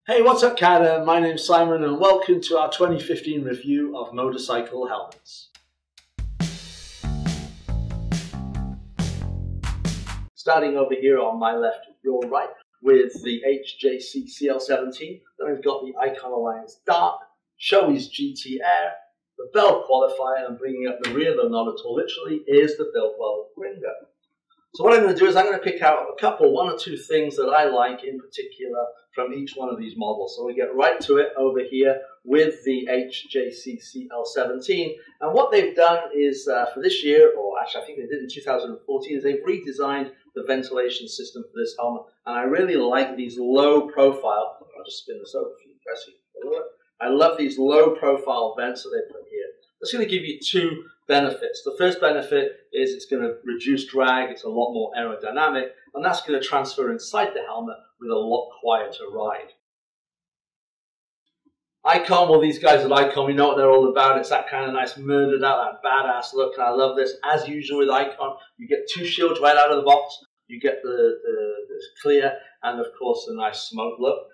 Hey, what's up, Canada? My name's Simon, and welcome to our 2015 review of motorcycle helmets. Starting over here on my left, your right, with the HJC CL17. Then we've got the Icon Alliance Dark, Shoei's GT Air, the Bell Qualifier, and bringing up the rear, though not at all literally, is the Biltwell Gringo. So what I'm going to do is I'm going to pick out one or two things that I like in particular from each one of these models. So we get right to it over here with the HJC CL17. And what they've done is for this year, or actually I think they did in 2014, is they've redesigned the ventilation system for this helmet. And I really like these low profile, I'll just spin this over for you guys. I love these low profile vents that they put here. That's going to give you two benefits. The first benefit is it's going to reduce drag, it's a lot more aerodynamic, and that's going to transfer inside the helmet with a lot quieter ride. Icon, well, these guys at Icon, we know what they're all about. It's that kind of nice murdered out, that badass look, and I love this. As usual with Icon, you get two shields right out of the box. You get the clear and, of course, the nice smoke look.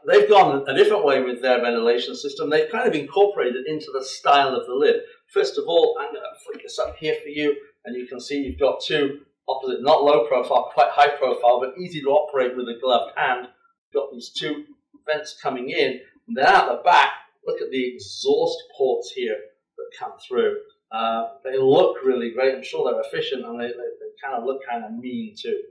They've gone a different way with their ventilation system. They've kind of incorporated into the style of the lid. First of all, I'm going to flick this up here for you, and you can see you've got two opposite, not low profile, quite high profile, but easy to operate with a gloved hand. You've got these two vents coming in, and then out the back, look at the exhaust ports here that come through. They look really great. I'm sure they're efficient, and they kind of look kind of mean too.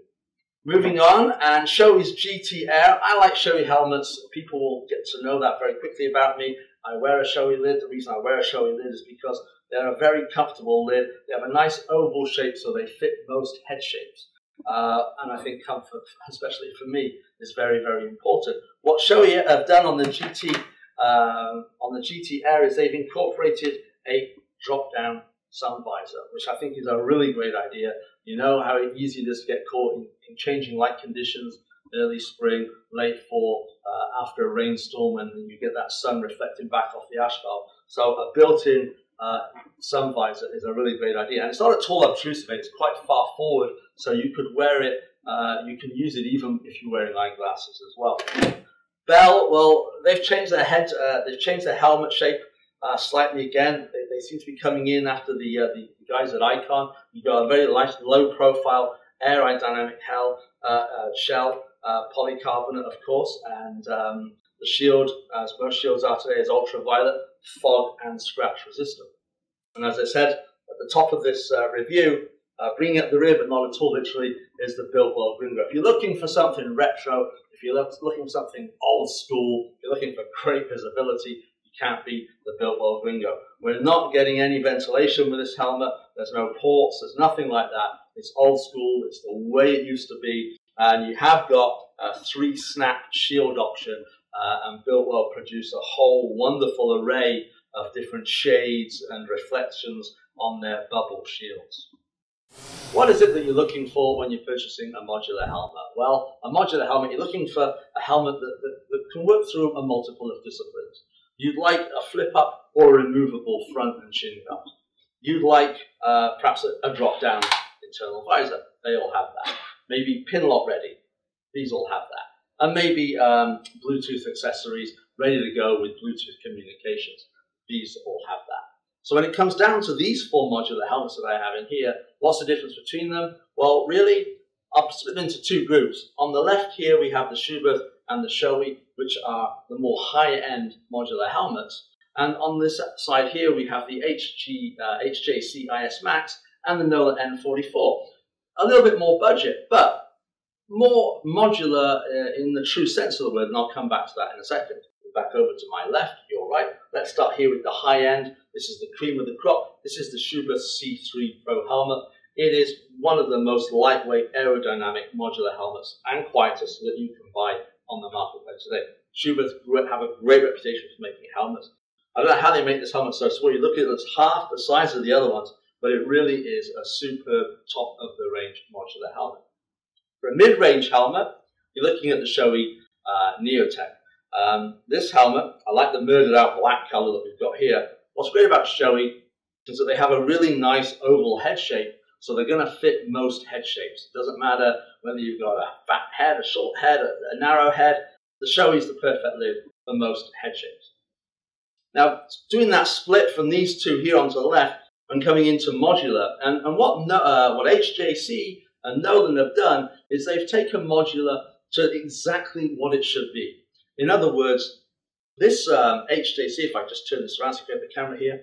Moving on, and Shoei's GT Air. I like Shoei helmets. People will get to know that very quickly about me. I wear a Shoei lid. The reason I wear a Shoei lid is because they're a very comfortable lid. They have a nice oval shape, so they fit most head shapes. And I think comfort, especially for me, is very, very important. What Shoei have done on the GT Air is they've incorporated a drop-down sun visor, which I think is a really great idea. You know how easy it is to get caught in changing light conditions, early spring, late fall, after a rainstorm, and you get that sun reflecting back off the asphalt. So a built-in sun visor is a really great idea. And it's not at all obtrusive, it's quite far forward, so you could wear it, you can use it even if you're wearing eyeglasses as well. Bell, well, they've changed their head, they've changed their helmet shape slightly again. They seem to be coming in after the guys at Icon. You've got a very nice low-profile aerodynamic shell, polycarbonate, of course, and the shield, as most shields are today, is ultraviolet, fog, and scratch resistant. And as I said at the top of this review, bringing up the rear, but not at all literally, is the Biltwell Gringo. If you're looking for something retro, if you're looking for something old school, if you're looking for great visibility, can't beat the Biltwell Gringo. We're not getting any ventilation with this helmet. There's no ports. There's nothing like that. It's old school. It's the way it used to be. And you have got a 3-snap shield option. And Biltwell produce a whole wonderful array of different shades and reflections on their bubble shields. What is it that you're looking for when you're purchasing a modular helmet? Well, a modular helmet, you're looking for a helmet that can work through a multiple of disciplines. You'd like a flip-up or a removable front and chin guard. You'd like perhaps a drop-down internal visor. They all have that. Maybe pin lock ready. These all have that. And maybe Bluetooth accessories ready to go with Bluetooth communications. These all have that. So when it comes down to these 4 modular helmets that I have in here, what's the difference between them? Well, really, I'll split them into 2 groups. On the left here, we have the Shoei and the Shoei, which are the more high-end modular helmets. And on this side here, we have the HJC IS Max and the NOLA N44. A little bit more budget, but more modular in the true sense of the word, and I'll come back to that in a second. Back over to my left, your right. Let's start here with the high end. This is the cream of the crop. This is the Shoei C3 Pro helmet. It is one of the most lightweight aerodynamic modular helmets and quietest that you can buy on the marketplace today. Shoei have a great reputation for making helmets. I don't know how they make this helmet so small. You look at it, it's half the size of the other ones, but it really is a superb top-of-the-range modular helmet. For a mid-range helmet, you're looking at the Shoei Neotech. This helmet, I like the murdered out black color that we've got here. What's great about Shoei is that they have a really nice oval head shape, so they're going to fit most head shapes. It doesn't matter whether you've got a fat head, a short head, a narrow head. The Shoei's the perfect lid for most head shapes. Now, doing that split from these two here onto the left and coming into Modular, and what HJC and Nolan have done is they've taken Modular to exactly what it should be. In other words, this HJC, if I just turn this around so you get the camera here,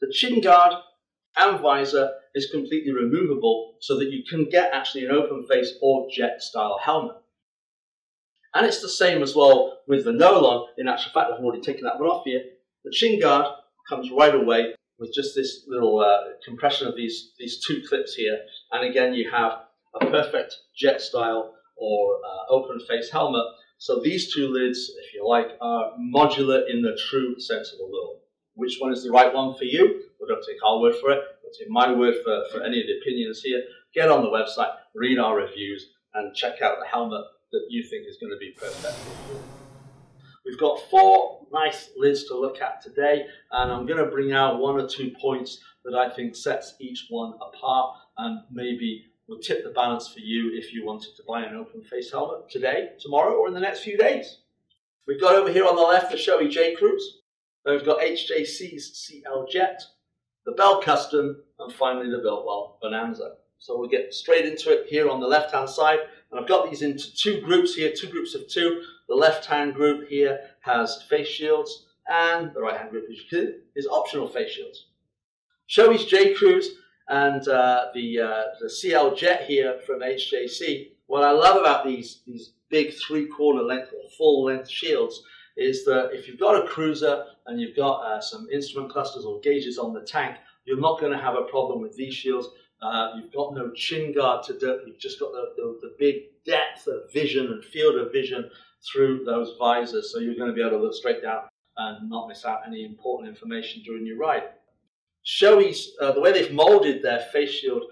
the chin guard and visor is completely removable so that you can get actually an open face or jet style helmet. And it's the same as well with the Nolan. In actual fact, I've already taken that one off here. The chin guard comes right away with just this little compression of these two clips here. And again, you have a perfect jet style or open face helmet. So these two lids, if you like, are modular in the true sense of the word. Which one is the right one for you? Well, don't take our word for it. Don't take my word for any of the opinions here. Get on the website, read our reviews, and check out the helmet that you think is going to be perfect for you. We've got 4 nice lids to look at today, and I'm going to bring out 1 or 2 points that I think sets each one apart and maybe will tip the balance for you if you wanted to buy an open face helmet today, tomorrow, or in the next few days. We've got over here on the left the Shoei J Cruise. Then we've got HJC's CL Jet, the Bell Custom, and finally the Biltwell Bonanza. So we'll get straight into it here on the left-hand side. And I've got these into 2 groups here, 2 groups of 2. The left-hand group here has face shields, and the right-hand group, as you can see, is optional face shields. Shoei's J Cruise and the CL Jet here from HJC. What I love about these big 3/4 length or full length shields is that if you've got a cruiser and you've got some instrument clusters or gauges on the tank, you're not going to have a problem with these shields. You've got no chin guard to do. You've just got the big depth of vision and field of vision through those visors, so you're going to be able to look straight down and not miss out any important information during your ride. Shoei's, the way they've molded their face shield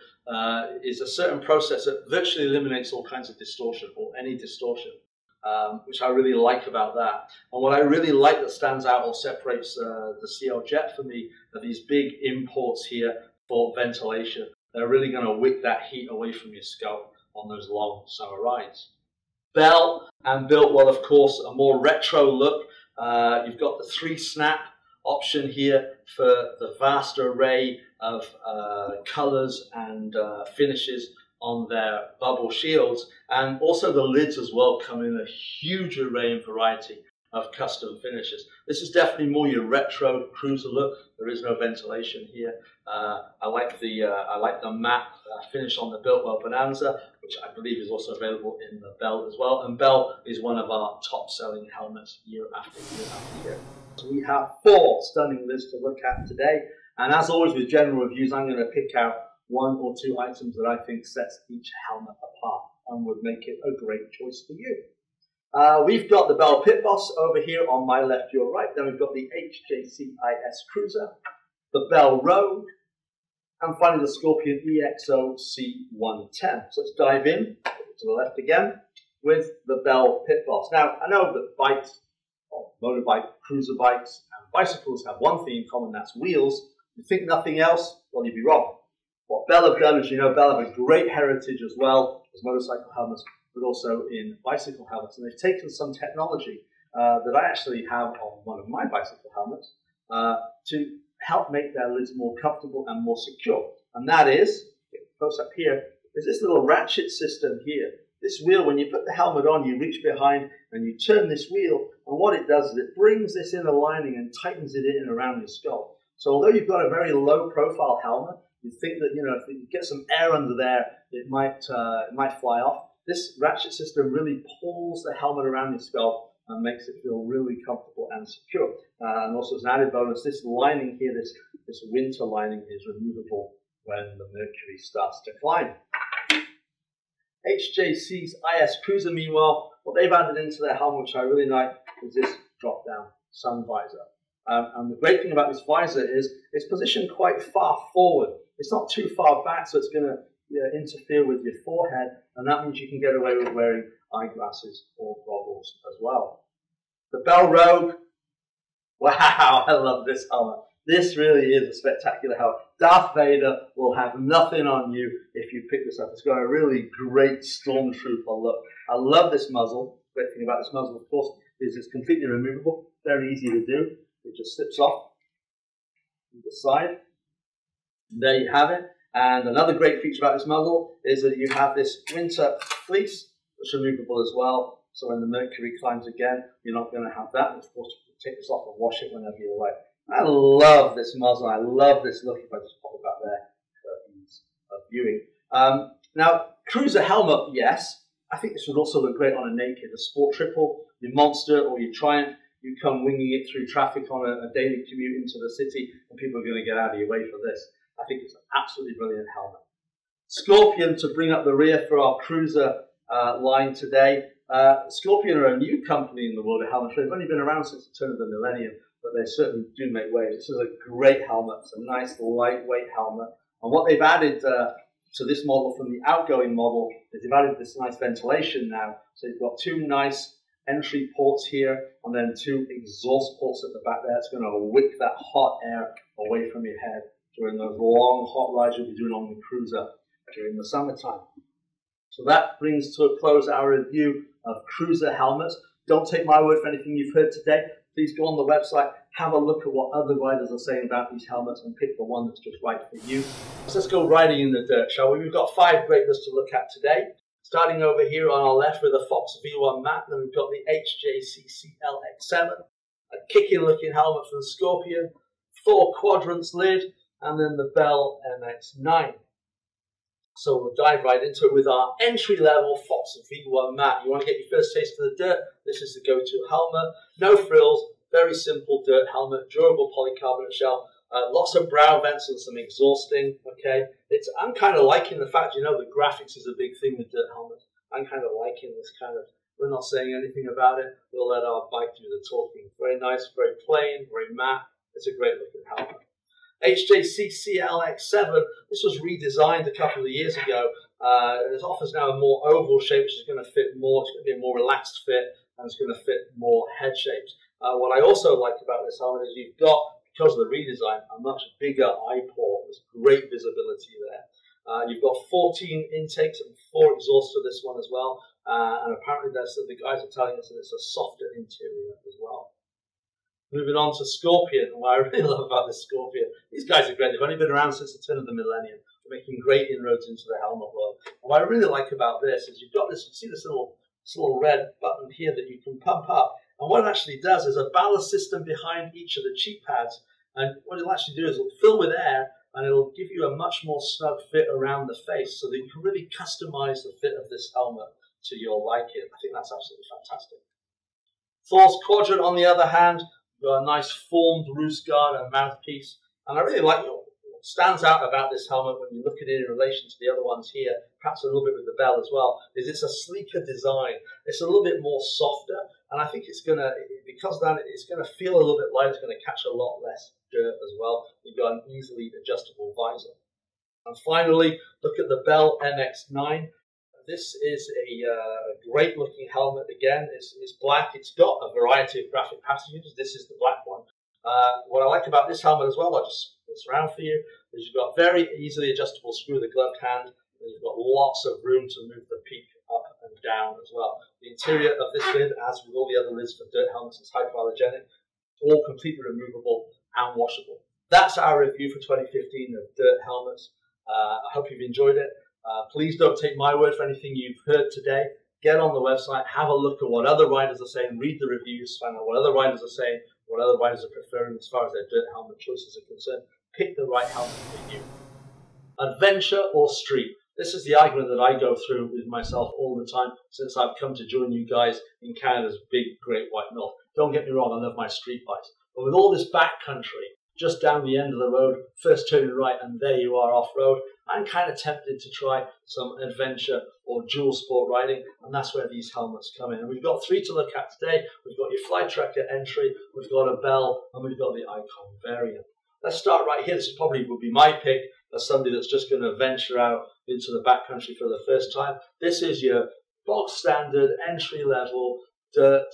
is a certain process that virtually eliminates all kinds of distortion or any distortion, which I really like about that. And what I really like that stands out or separates the CL Jet for me are these big imports here for ventilation. They're really going to wick that heat away from your scalp on those long summer rides. Bell and Biltwell, of course, a more retro look. You've got the 3-snap option here for the vast array of colors and finishes on their bubble shields, and also the lids as well come in a huge array and variety of custom finishes. This is definitely more your retro cruiser look. There is no ventilation here. I like the matte finish on the Biltwell Bonanza, which I believe is also available in the Bell as well. And Bell is one of our top-selling helmets year after year after year. So we have 4 stunning lids to look at today. And as always with general reviews, I'm going to pick out 1 or 2 items that I think sets each helmet apart and would make it a great choice for you. We've got the Bell Pit Boss over here on my left, your right. Then we've got the HJC IS Cruiser, the Bell Rogue, and finally the Scorpion EXO C110. So let's dive in to the left again with the Bell Pit Boss. Now, I know that bikes, or motorbike, cruiser bikes, and bicycles have one thing in common, that's wheels. You think nothing else? Well, you'd be wrong. What Bell have done, as you know, Bell have a great heritage as well as motorcycle helmets, but also in bicycle helmets. And they've taken some technology that I actually have on one of my bicycle helmets to help make their lids more comfortable and more secure. And that is, close up here, is this little ratchet system here. This wheel, when you put the helmet on, you reach behind and you turn this wheel, and what it does is it brings this inner lining and tightens it in and around your skull. So although you've got a very low profile helmet, you think that, you know, if you get some air under there, it might fly off. This ratchet system really pulls the helmet around your skull and makes it feel really comfortable and secure. And also as an added bonus, this lining here, this winter lining is removable when the mercury starts to climb. HJC's IS Cruiser, meanwhile, what they've added into their helmet, which I really like, is this drop-down sun visor. And the great thing about this visor is it's positioned quite far forward. It's not too far back, so it's going to interfere with your forehead, and that means you can get away with wearing eyeglasses or goggles as well. The Bell Rogue, wow, I love this helmet. This really is a spectacular helmet. Darth Vader will have nothing on you if you pick this up. It's got a really great stormtrooper look. I love this muzzle. great thing about this muzzle, of course, is it's completely removable, very easy to do. It just slips off to the side. And there you have it. And another great feature about this muzzle is that you have this winter fleece that's removable as well. So when the mercury climbs again, you're not going to have that. And of course, you can take this off and wash it whenever you like. I love this muzzle. I love this look. If I just pop it back there for ease of viewing. Now, cruiser helmet, yes. I think this would also look great on a naked, a Sport Triple, your Monster or your Triumph. You come winging it through traffic on a daily commute into the city, and people are going to get out of your way for this. I think it's an absolutely brilliant helmet. Scorpion to bring up the rear for our cruiser line today. Scorpion are a new company in the world of helmetry. They've only been around since the turn of the millennium, but they certainly do make waves. This is a great helmet. It's a nice lightweight helmet. And what they've added to this model from the outgoing model is they've added this nice ventilation now. So you've got two nice entry ports here and then two exhaust ports at the back there. It's going to wick that hot air away from your head during those long hot rides you'll be doing on the cruiser during the summertime. So that brings to a close our review of cruiser helmets. Don't take my word for anything you've heard today. Please go on the website, have a look at what other riders are saying about these helmets and pick the one that's just right for you. So let's go riding in the dirt, shall we? We've got 5 greatness to look at today. Starting over here on our left with a Fox V1 mat, then we've got the HJCC LX7, a kicking looking helmet from Scorpion, 4 quadrants lid, and then the Bell MX9. So we'll dive right into it with our entry-level Fox V1 mat. You want to get your first taste of the dirt? This is the go-to helmet. No frills, very simple dirt helmet, durable polycarbonate shell, lots of brow vents and some exhausting. Okay, I'm kind of liking the fact, you know, the graphics is a big thing with dirt helmets. I'm kind of liking this kind of. We're not saying anything about it. We'll let our bike do the talking. Very nice, very plain, very matte. It's a great looking helmet. HJCC LX7, this was redesigned a couple of years ago. It offers now a more oval shape, which is going to fit more, it's going to be a more relaxed fit, and it's going to fit more head shapes. What I also like about this helmet is you've got, because of the redesign, a much bigger eye port. There's great visibility there. You've got 14 intakes and 4 exhausts to this one as well. And apparently the guys are telling us that it's a softer interior as well. Moving on to Scorpion, what I really love about this Scorpion, these guys are great. They've only been around since the turn of the millennium. They're making great inroads into the helmet world. And what I really like about this is you've got this, you see this little red button here that you can pump up. And what it actually does is a ballast system behind each of the cheek pads. And what it'll actually do is it'll fill with air and it'll give you a much more snug fit around the face so that you can really customize the fit of this helmet to your liking. I think that's absolutely fantastic. Thor's Quadrant, on the other hand, got a nice formed roost guard and mouthpiece. And I really like what stands out about this helmet when you look at it in relation to the other ones here, perhaps a little bit with the Bell as well, is it's a sleeker design. It's a little bit more softer, and I think it's going to, because of that, it's going to feel a little bit lighter. It's going to catch a lot less dirt as well. You've got an easily adjustable visor. And finally, look at the Bell MX9. This is a great looking helmet. Again, it's black. It's got a variety of graphic passages. This is the black one. What I like about this helmet as well, I'll just put this around for you, is you've got very easily adjustable screw, the gloved hand, and you've got lots of room to move the peak up and down as well. The interior of this lid, as with all the other lids for dirt helmets, is hypoallergenic, all completely removable and washable. That's our review for 2015 of dirt helmets. I hope you've enjoyed it. Please don't take my word for anything you've heard today. Get on the website, have a look at what other riders are saying, read the reviews, find out what other riders are saying, what other riders are preferring as far as their dirt helmet choices are concerned. Pick the right helmet for you. Adventure or street? This is the argument that I go through with myself all the time since I've come to join you guys in Canada's big Great White North. Don't get me wrong, I love my street bikes. But with all this backcountry, just down the end of the road, first turning right, and there you are off-road, I'm kind of tempted to try some adventure or dual sport riding, and that's where these helmets come in. And we've got 3 to look at today. We've got your Fly Tracker entry, we've got a Bell, and we've got the Icon variant. Let's start right here. This probably would be my pick as somebody that's just going to venture out into the backcountry for the first time. This is your bog standard entry-level dirt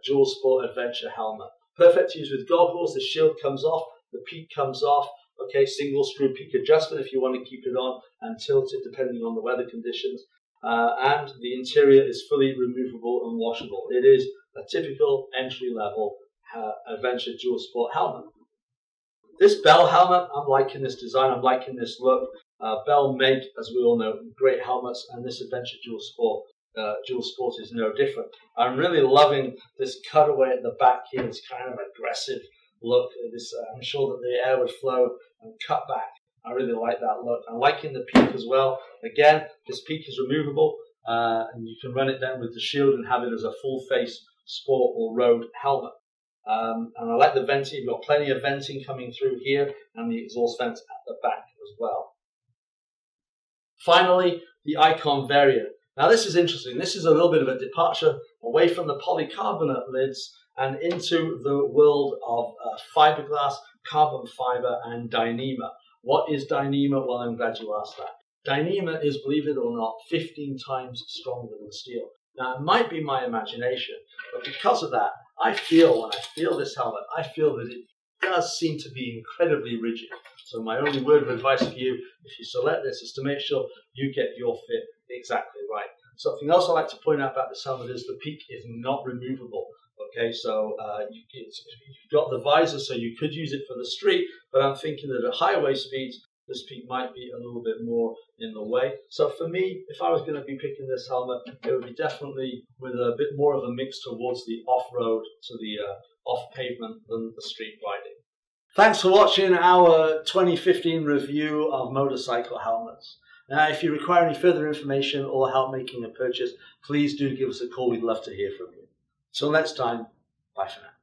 dual sport adventure helmet. Perfect to use with goggles. The shield comes off, the peak comes off. Okay, single screw peak adjustment if you want to keep it on and tilt it depending on the weather conditions. and the interior is fully removable and washable. It is a typical entry-level adventure dual sport helmet. This Bell helmet, I'm liking this design, I'm liking this look. Bell make, as we all know, great helmets, and this adventure dual sport is no different. I'm really loving this cutaway at the back here, this kind of aggressive look. I'm sure that the air would flow and cut back. I really like that look. I'm liking the peak as well. Again, this peak is removable, and you can run it down with the shield and have it as a full face sport or road helmet. And I like the venting. You've got plenty of venting coming through here, and the exhaust vents at the back as well. Finally, the Icon variant. Now this is interesting. This is a little bit of a departure away from the polycarbonate lids and into the world of fiberglass, carbon fiber, and Dyneema. What is Dyneema? Well, I'm glad you asked that. Dyneema is, believe it or not, 15 times stronger than steel. Now, it might be my imagination, but because of that, when I feel this helmet, I feel that it does seem to be incredibly rigid. So my only word of advice for you, if you select this, is to make sure you get your fit exactly right. Something else I like to point out about this helmet is the peak is not removable. Okay, so you've got the visor, so you could use it for the street, but I'm thinking that at highway speeds, this peak might be a little bit more in the way. So for me, if I was going to be picking this helmet, it would be definitely with a bit more of a mix towards the off-road to the off-pavement than the street riding. Thanks for watching our 2015 review of motorcycle helmets. Now, if you require any further information or help making a purchase, please do give us a call. We'd love to hear from you. Till next time, bye for now.